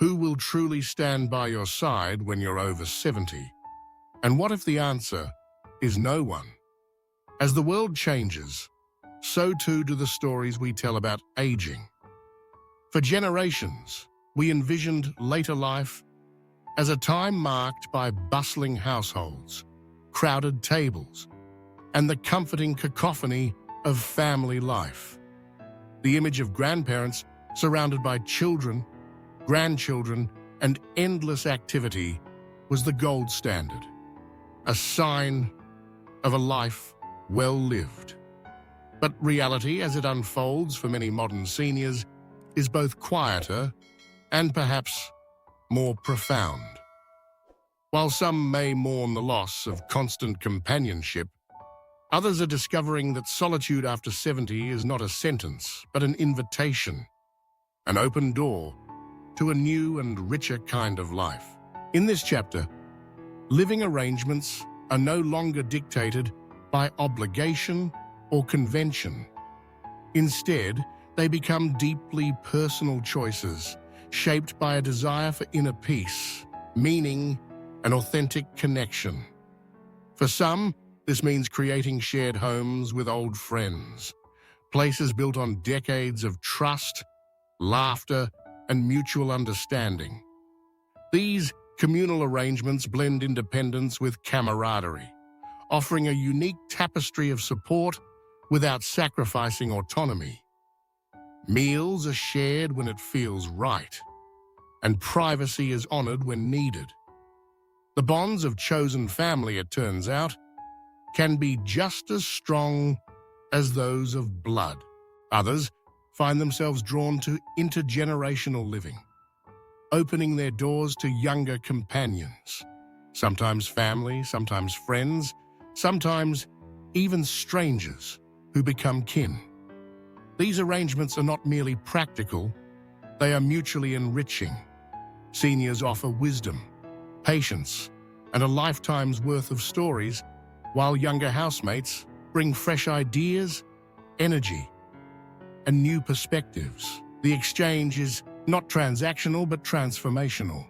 Who will truly stand by your side when you're over 70? And what if the answer is no one? As the world changes, so too do the stories we tell about aging. For generations, we envisioned later life as a time marked by bustling households, crowded tables, and the comforting cacophony of family life. The image of grandparents surrounded by children, grandchildren, and endless activity was the gold standard, a sign of a life well lived. But reality, as it unfolds for many modern seniors, is both quieter and perhaps more profound. While some may mourn the loss of constant companionship, others are discovering that solitude after 70 is not a sentence, but an invitation, an open door to a new and richer kind of life. In this chapter, living arrangements are no longer dictated by obligation or convention. Instead, they become deeply personal choices, shaped by a desire for inner peace, meaning, and authentic connection. For some, this means creating shared homes with old friends, places built on decades of trust, laughter, and mutual understanding. These communal arrangements blend independence with camaraderie, offering a unique tapestry of support without sacrificing autonomy. Meals are shared when it feels right, and privacy is honored when needed. The bonds of chosen family, it turns out, can be just as strong as those of blood. Others find themselves drawn to intergenerational living, opening their doors to younger companions, sometimes family, sometimes friends, sometimes even strangers who become kin. These arrangements are not merely practical, they are mutually enriching. Seniors offer wisdom, patience, and a lifetime's worth of stories, while younger housemates bring fresh ideas, energy, and new perspectives. The exchange is not transactional but transformational.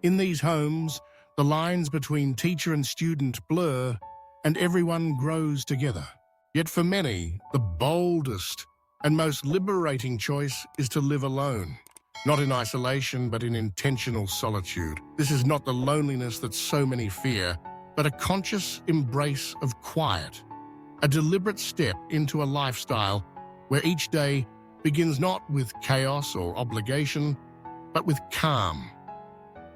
In these homes, the lines between teacher and student blur, and everyone grows together. Yet for many, the boldest and most liberating choice is to live alone, not in isolation but in intentional solitude. This is not the loneliness that so many fear, but a conscious embrace of quiet, a deliberate step into a lifestyle where each day begins not with chaos or obligation, but with calm.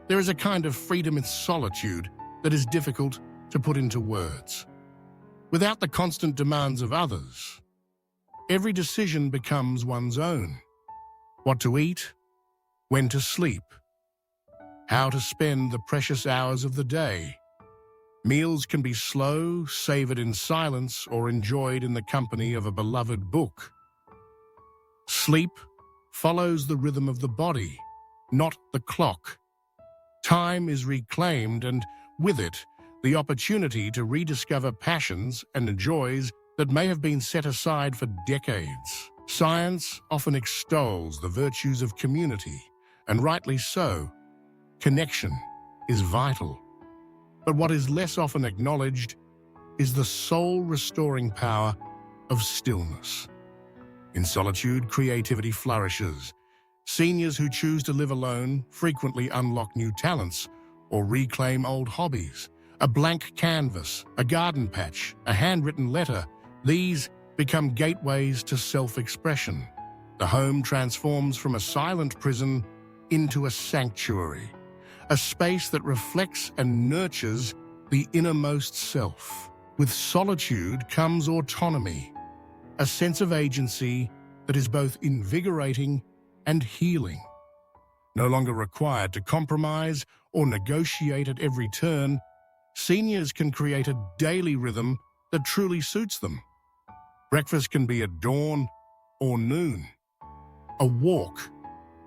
There is a kind of freedom in solitude that is difficult to put into words. Without the constant demands of others, every decision becomes one's own. What to eat, when to sleep, how to spend the precious hours of the day. Meals can be slow, savored in silence, or enjoyed in the company of a beloved book. Sleep follows the rhythm of the body, not the clock. Time is reclaimed, and with it, the opportunity to rediscover passions and joys that may have been set aside for decades. Science often extols the virtues of community, and rightly so. Connection is vital. But what is less often acknowledged is the soul-restoring power of stillness. In solitude, creativity flourishes. Seniors who choose to live alone frequently unlock new talents or reclaim old hobbies. A blank canvas, a garden patch, a handwritten letter, these become gateways to self-expression. The home transforms from a silent prison into a sanctuary, a space that reflects and nurtures the innermost self. With solitude comes autonomy, a sense of agency that is both invigorating and healing. No longer required to compromise or negotiate at every turn, seniors can create a daily rhythm that truly suits them. Breakfast can be at dawn or noon. A walk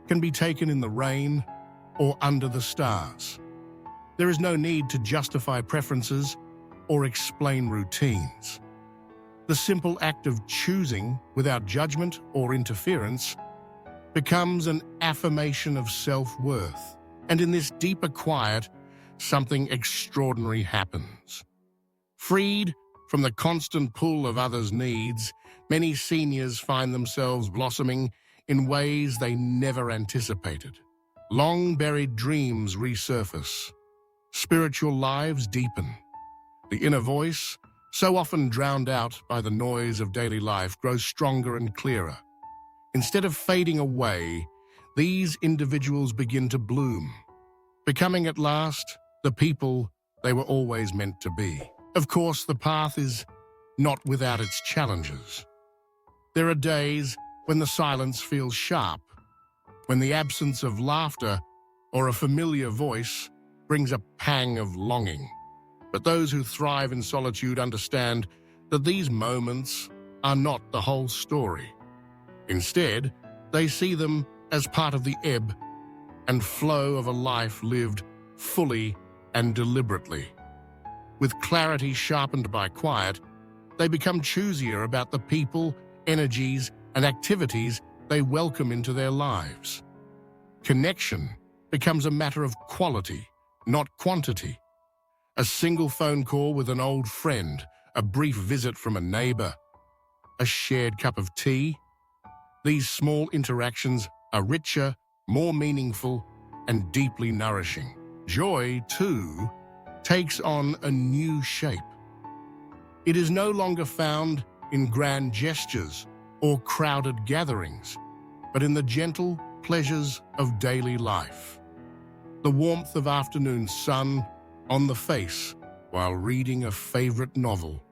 can be taken in the rain or under the stars. There is no need to justify preferences or explain routines. The simple act of choosing without judgment or interference becomes an affirmation of self-worth. And in this deeper quiet, something extraordinary happens. Freed from the constant pull of others' needs, many seniors find themselves blossoming in ways they never anticipated. Long-buried dreams resurface. Spiritual lives deepen. The inner voice, so often drowned out by the noise of daily life, grows stronger and clearer. Instead of fading away, these individuals begin to bloom, becoming at last the people they were always meant to be. Of course, the path is not without its challenges. There are days when the silence feels sharp, when the absence of laughter or a familiar voice brings a pang of longing. But those who thrive in solitude understand that these moments are not the whole story. Instead, they see them as part of the ebb and flow of a life lived fully and deliberately. With clarity sharpened by quiet, they become choosier about the people, energies, and activities they welcome into their lives. Connection becomes a matter of quality, not quantity. A single phone call with an old friend, a brief visit from a neighbor, a shared cup of tea. These small interactions are richer, more meaningful, and deeply nourishing. Joy, too, takes on a new shape. It is no longer found in grand gestures or crowded gatherings, but in the gentle pleasures of daily life. The warmth of afternoon sun on the face while reading a favorite novel.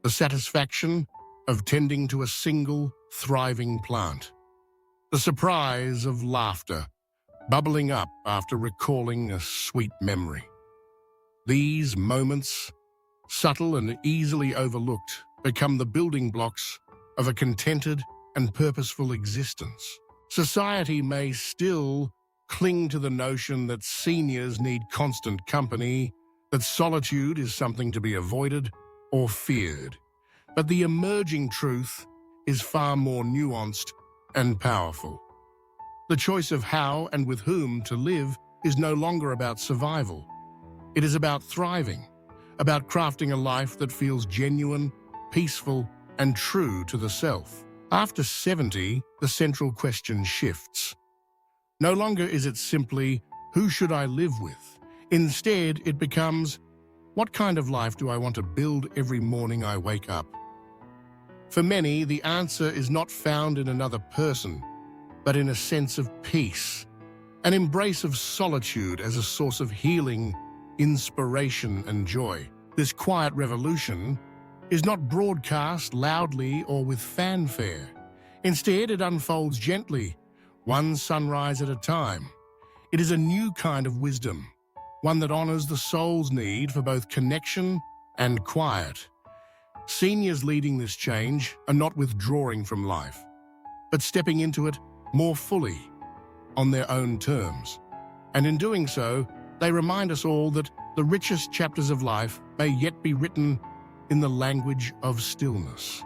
The satisfaction of tending to a single, thriving plant. The surprise of laughter bubbling up after recalling a sweet memory. These moments, subtle and easily overlooked, become the building blocks of a contented and purposeful existence. Society may still cling to the notion that seniors need constant company, that solitude is something to be avoided or feared. But the emerging truth is far more nuanced and powerful. The choice of how and with whom to live is no longer about survival. It is about thriving, about crafting a life that feels genuine, peaceful, and true to the self. After 70, the central question shifts. No longer is it simply, who should I live with? Instead, it becomes, what kind of life do I want to build every morning I wake up? For many, the answer is not found in another person, but in a sense of peace, an embrace of solitude as a source of healing, inspiration, and joy. This quiet revolution is not broadcast loudly or with fanfare. Instead, it unfolds gently, one sunrise at a time. It is a new kind of wisdom, one that honors the soul's need for both connection and quiet. Seniors leading this change are not withdrawing from life, but stepping into it more fully, on their own terms. And in doing so, they remind us all that the richest chapters of life may yet be written in the language of stillness.